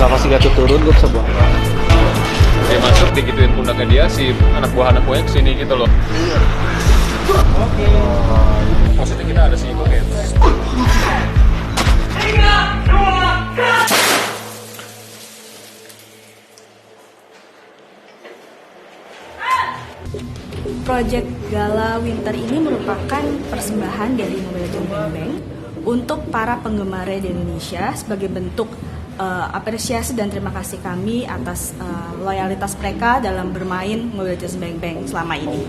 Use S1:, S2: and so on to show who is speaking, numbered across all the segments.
S1: Gak pasti gak turun gue bisa buang.
S2: Dia masuk digituin pundaknya dia, si anak buahnya kesini gitu loh. Oke. Maksudnya kita ada si Iko kayak
S3: Project Gala Winter ini merupakan persembahan dari Mobile Legends Bang Bang untuk para penggemar di Indonesia sebagai bentuk apresiasi dan terima kasih kami atas loyalitas mereka dalam bermain Mobile Legends Bang Bang selama ini.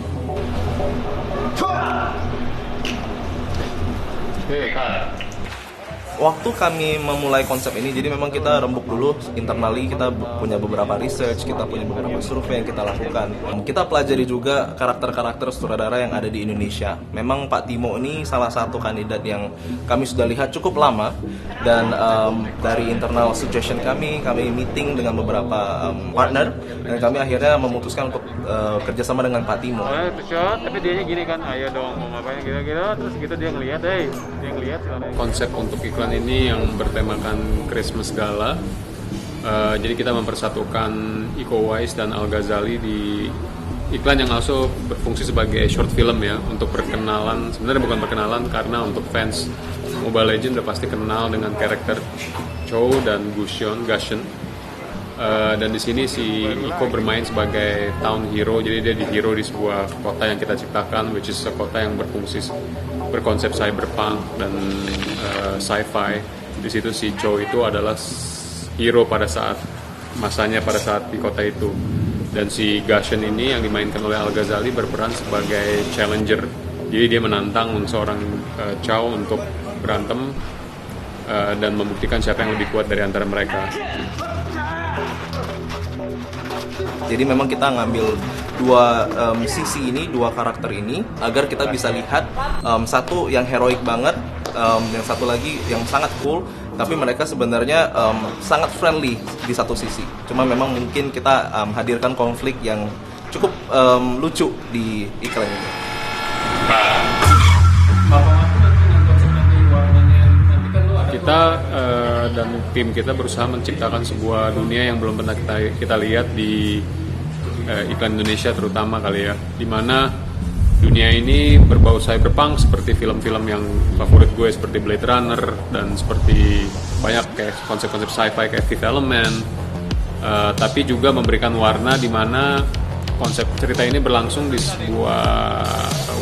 S4: Waktu kami memulai konsep ini, jadi memang kita rembuk dulu internally, kita punya beberapa research, kita punya beberapa survei yang kita lakukan. Kita pelajari juga karakter-karakter sutradara yang ada di Indonesia. Memang Pak Timo ini salah satu kandidat yang kami sudah lihat cukup lama, dan dari internal suggestion kami meeting dengan beberapa partner, dan kami akhirnya memutuskan untuk kerjasama dengan Pak Timo.
S2: Tapi dianya gini kan, ayo dong mau ngapain kira-kira, terus gitu dia ngelihat, dia ngelihat konsep untuk iklan ini yang bertemakan Christmas Gala. Jadi kita mempersatukan Iko Uwais dan Al Ghazali di iklan yang also berfungsi sebagai short film ya, untuk perkenalan. Sebenarnya bukan perkenalan, karena untuk fans Mobile Legends udah pasti kenal dengan karakter Chow dan Gusion. Dan di sini si Iko bermain sebagai town hero, jadi dia di hero di sebuah kota yang kita ciptakan, which is kota yang berkonsep cyberpunk dan sci-fi. Di situ si Chow itu adalah hero pada saat di kota itu, dan si Gusion ini yang dimainkan oleh Al Ghazali berperan sebagai challenger. Jadi dia menantang seorang Chow untuk berantem dan membuktikan siapa yang lebih kuat dari antara mereka.
S4: Jadi memang kita ngambil dua sisi ini, dua karakter ini, agar kita bisa lihat satu yang heroik banget, yang satu lagi yang sangat cool, tapi mereka sebenarnya sangat friendly di satu sisi. Cuma memang mungkin kita hadirkan konflik yang cukup lucu di iklan ini.
S2: Kita dan tim kita berusaha menciptakan sebuah dunia yang belum pernah kita lihat di iklan Indonesia terutama kali ya, dimana dunia ini berbau cyberpunk seperti film-film yang favorit gue seperti Blade Runner, dan seperti banyak kayak konsep-konsep sci-fi kayak Fifth Element, tapi juga memberikan warna dimana konsep cerita ini berlangsung di sebuah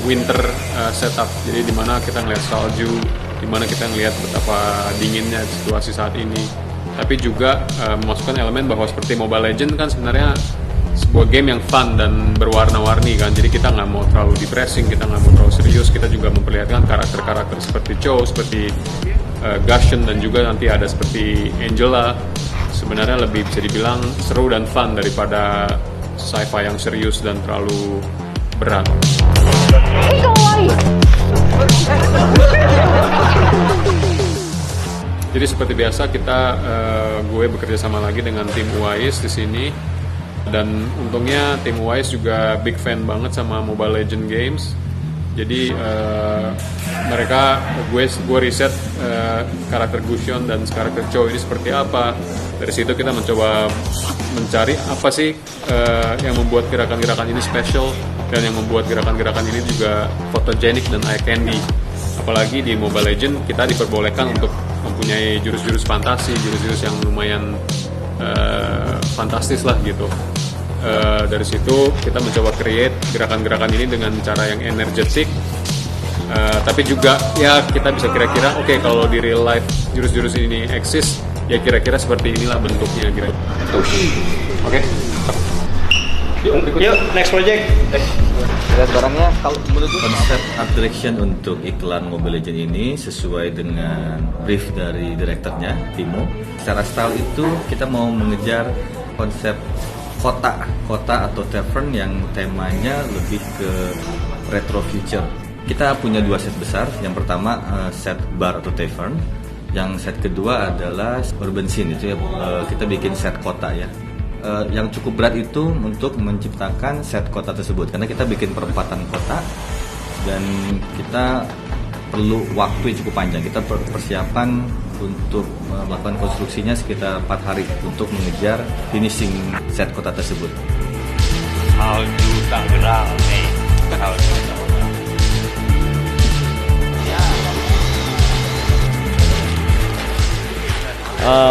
S2: winter setup. Jadi dimana kita ngeliat salju, dimana kita ngelihat betapa dinginnya situasi saat ini, tapi juga memasukkan elemen bahwa seperti Mobile Legends kan sebenarnya sebuah game yang fun dan berwarna-warni kan. Jadi kita nggak mau terlalu depressing, kita nggak mau terlalu serius, kita juga memperlihatkan karakter-karakter seperti Chow, seperti Gusion, dan juga nanti ada seperti Angela. Sebenarnya lebih bisa dibilang seru dan fun daripada sci-fi yang serius dan terlalu berat. Jadi seperti biasa gue bekerja sama lagi dengan tim Uwais di sini, dan untungnya tim Uwais juga big fan banget sama Mobile Legends games. Jadi gue riset karakter Gusion dan karakter Chow ini seperti apa. Dari situ kita mencoba mencari apa sih yang membuat gerakan-gerakan ini special, dan yang membuat gerakan-gerakan ini juga photogenic dan eye candy. Apalagi di Mobile Legends kita diperbolehkan untuk mempunyai jurus-jurus fantasi, jurus-jurus yang lumayan fantastis lah gitu. Dari situ kita mencoba create gerakan-gerakan ini dengan cara yang energetik, tapi juga ya kita bisa kira-kira oke, kalau di real life jurus-jurus ini eksis, ya kira-kira seperti inilah bentuknya kira. Oke.
S1: Yuk, next project. Lihat barangnya. Kalau menurut
S5: konsep art direction untuk iklan Mobile Legends ini sesuai dengan brief dari direkturnya Timo. Secara style itu kita mau mengejar konsep kota atau tavern yang temanya lebih ke retro future. Kita punya dua set besar. Yang pertama set bar atau tavern. Yang set kedua adalah urban scene, itu ya, kita bikin set kota ya. Yang cukup berat itu untuk menciptakan set kota tersebut, karena kita bikin perempatan kota dan kita perlu waktu yang cukup panjang. Kita persiapan untuk melakukan konstruksinya sekitar 4 hari untuk mengejar finishing set kota tersebut.
S6: Salju Tangerang nih, salju Tangerang.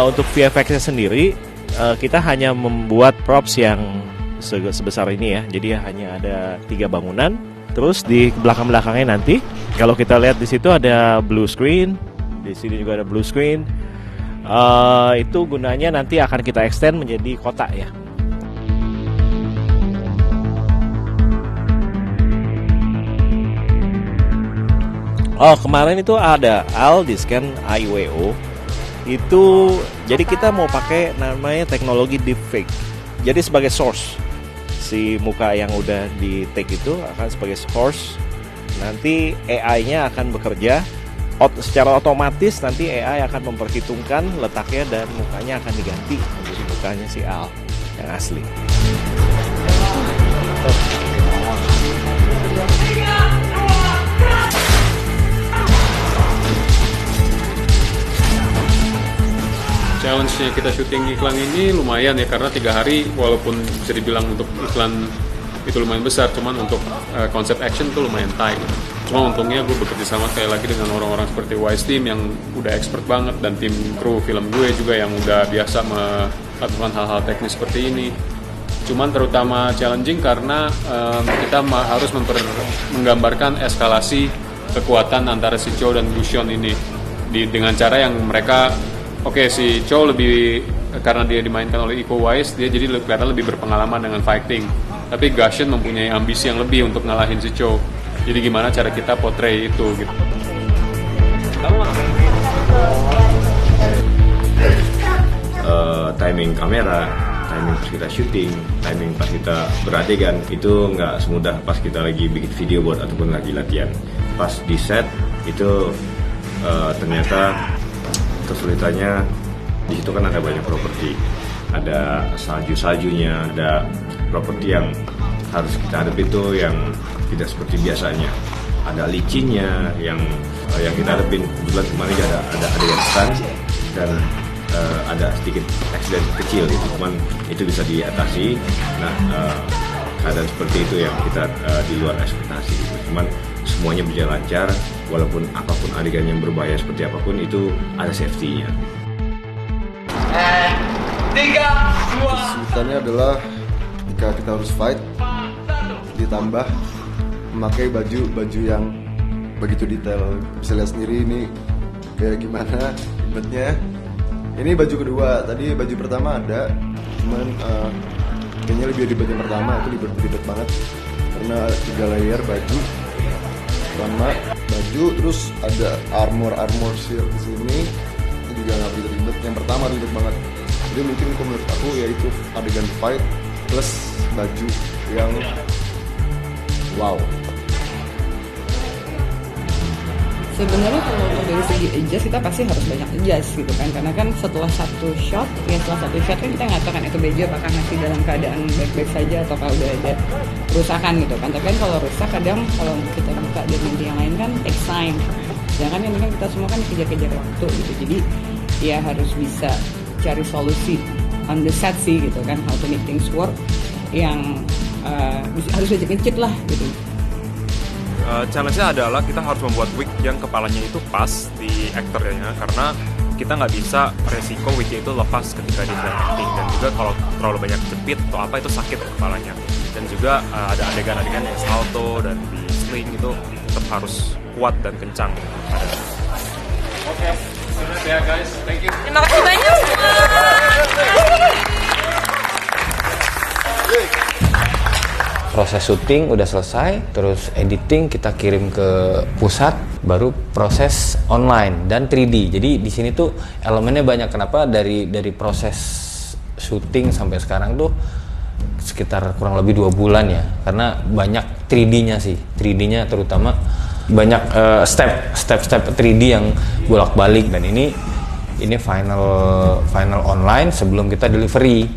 S7: Untuk VFX-nya sendiri, kita hanya membuat props yang sebesar ini ya. Jadi hanya ada 3 bangunan. Terus di belakang-belakangnya nanti, kalau kita lihat di situ ada blue screen, di sini juga ada blue screen. Itu gunanya nanti akan kita extend menjadi kota ya. Oh, kemarin itu ada Al di scan IWO. Itu jadi kita mau pakai namanya teknologi deepfake. Jadi sebagai source, si muka yang udah di take itu akan sebagai source. Nanti AI-nya akan bekerja secara otomatis. Nanti AI akan memperhitungkan letaknya dan mukanya akan diganti menjadi mukanya si Al yang asli.
S2: Challenge-nya kita syuting iklan ini lumayan ya, karena 3 hari walaupun bisa dibilang untuk iklan itu lumayan besar, cuman untuk konsep action itu lumayan tight. Cuma untungnya gue bekerja sama sekali lagi dengan orang-orang seperti Wise Team yang udah expert banget, dan tim kru film gue juga yang udah biasa melakukan hal-hal teknis seperti ini. Cuman terutama challenging karena kita harus menggambarkan eskalasi kekuatan antara si Chow dan Gusion ini dengan cara yang mereka si Chow lebih, karena dia dimainkan oleh Iko Uwais, dia jadi kelihatan lebih berpengalaman dengan fighting. Tapi Gusion mempunyai ambisi yang lebih untuk ngalahin si Chow. Jadi gimana cara kita portray itu gitu.
S8: Timing kamera, timing pas kita syuting, timing pas kita beradegan itu nggak semudah pas kita lagi bikin video buat ataupun lagi latihan. Pas di set itu ternyata kesulitannya di situ kan ada banyak properti, ada saljunya, ada properti yang harus kita hadapi itu yang tidak seperti biasanya, ada licinnya yang kita hadapin. Kebetulan kemarin ada adegan stunt dan ada sedikit accident kecil gitu, cuman itu bisa diatasi. Nah, keadaan seperti itu yang kita di luar ekspektasi gitu. Cuman semuanya berjalan lancar, walaupun apapun adegan yang berbahaya seperti apapun itu ada safety-nya.
S6: 3, 2.
S9: Kesulitannya adalah ketika kita harus fight, ditambah memakai baju yang begitu detail. Bisa lihat sendiri ini kayak gimana ribetnya. Ini baju kedua, tadi baju pertama ada, cuman kayaknya lebih ribet yang pertama, itu ribet banget karena 3 layer baju sama baju, terus ada armor shield di sini, itu juga nggak begitu ribet. Yang pertama ribet banget, jadi mungkin menurut aku yaitu adegan fight plus baju yang wow.
S10: Sebenarnya kalau dari segi adjust kita pasti harus banyak adjust gitu kan, karena kan setelah satu shot kan kita nggak tahu kan itu baju apakah masih dalam keadaan baik-baik saja atau kalau udah ada kerusakan gitu kan. Tapi kan kalau rusak kadang kalau kita buka dan nanti yang lain kan takes time, sedangkan ini kan kita semua kan kejar-kejar waktu gitu, jadi ya harus bisa cari solusi on the set sih gitu kan, how to make things work yang harus ngecit lah gitu.
S11: Challenge-nya adalah kita harus membuat wig yang kepalanya itu pas di aktornya, karena kita nggak bisa resiko wignya itu lepas ketika dia sedang acting, dan juga kalau terlalu banyak jepit atau apa itu sakit kepalanya. Dan juga ada adegan-adegan yang salto dan di sling itu tetap harus kuat dan kencang.
S2: Oke, ya guys, thank you.
S10: Terima kasih banyak semua.
S1: Proses syuting udah selesai, terus editing kita kirim ke pusat, baru proses online dan 3D. Jadi di sini tuh elemennya banyak. Kenapa dari proses syuting sampai sekarang tuh sekitar kurang lebih 2 bulan ya, karena banyak 3D-nya sih. 3D-nya terutama banyak step 3D yang bolak-balik, dan ini final online sebelum kita delivery.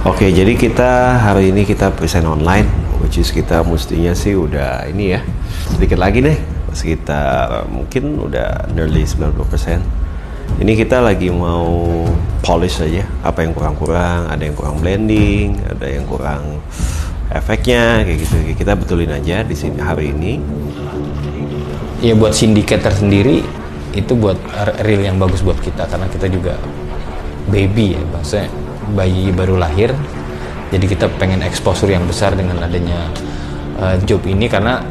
S12: Oke, jadi hari ini kita present online, which is kita mestinya sih udah ini ya, sedikit lagi deh, sekitar mungkin udah nearly 90%. Ini kita lagi mau polish aja apa yang kurang-kurang, ada yang kurang blending, ada yang kurang efeknya kayak gitu. Kita betulin aja di sini hari ini.
S1: Ya buat syndicate tersendiri itu buat reel yang bagus buat kita karena kita juga baby ya, maksudnya bayi baru lahir. Jadi kita pengen exposure yang besar dengan adanya job ini karena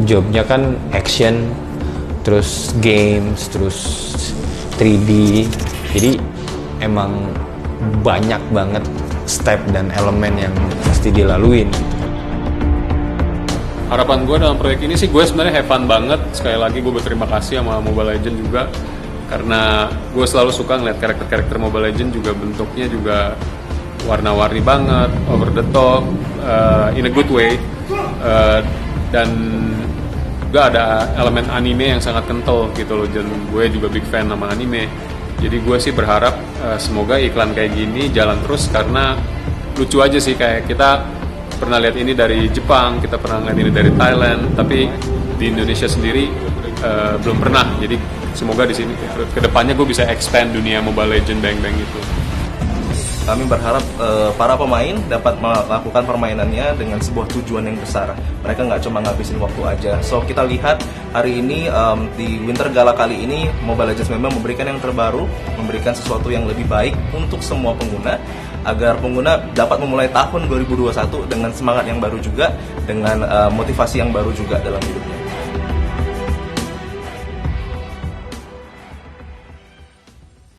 S1: jobnya kan action, terus games, terus 3D. Jadi emang banyak banget step dan elemen yang mesti dilaluin.
S2: Harapan gue dalam proyek ini sih, gue sebenarnya have fun banget. Sekali lagi gue berterima kasih sama Mobile Legends juga, karena gue selalu suka ngeliat karakter-karakter Mobile Legends juga bentuknya juga warna-warni banget, over the top, in a good way, dan juga ada elemen anime yang sangat kental gitu loh. Dan gue juga big fan sama anime. Jadi gue sih berharap semoga iklan kayak gini jalan terus, karena lucu aja sih, kayak kita pernah lihat ini dari Jepang, kita pernah lihat ini dari Thailand, tapi di Indonesia sendiri belum pernah. Jadi semoga di sini kedepannya gue bisa expand dunia Mobile Legends Bang Bang itu.
S4: Kami berharap para pemain dapat melakukan permainannya dengan sebuah tujuan yang besar. Mereka nggak cuma ngabisin waktu aja. So kita lihat hari ini di Winter Gala kali ini Mobile Legends memang memberikan yang terbaru, memberikan sesuatu yang lebih baik untuk semua pengguna, agar pengguna dapat memulai tahun 2021 dengan semangat yang baru juga, dengan motivasi yang baru juga dalam hidupnya.